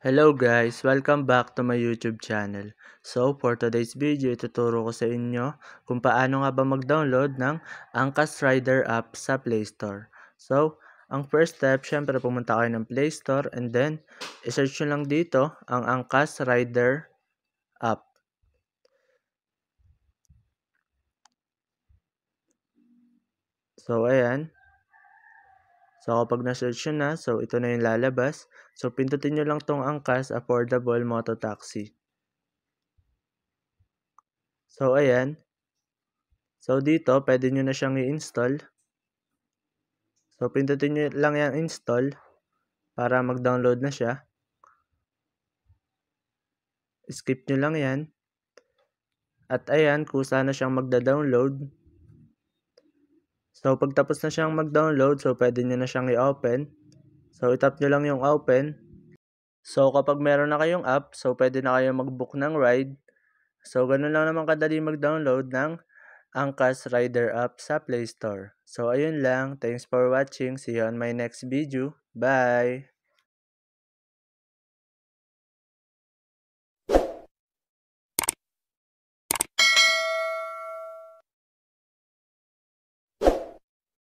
Hello guys! Welcome back to my YouTube channel. So for today's video, ituturo ko sa inyo kung paano nga ba mag-download ng Angkas Rider app sa Play Store. So, ang first step, syempre pumunta kayo ng Play Store and then isearch nyo lang dito ang Angkas Rider app. So, ayan. So, kapag na-search nyo na, so ito na yung lalabas. So, pindutin nyo lang tong Angkas Affordable Moto Taxi. So, ayan. So, dito, pwede nyo na siyang i-install. So, pindutin nyo lang yung install para mag-download na siya. Skip nyo lang yan. At ayan, kusa na siyang magda-download. So, pagtapos na siyang mag-download, so pwede nyo na siyang i-open. So, itap nyo lang yung open. So, kapag meron na kayong app, so pwede na kayong mag-book ng ride. So, ganun lang naman kadali mag-download ng Angkas Rider app sa Play Store. So, ayun lang. Thanks for watching. See you on my next video. Bye!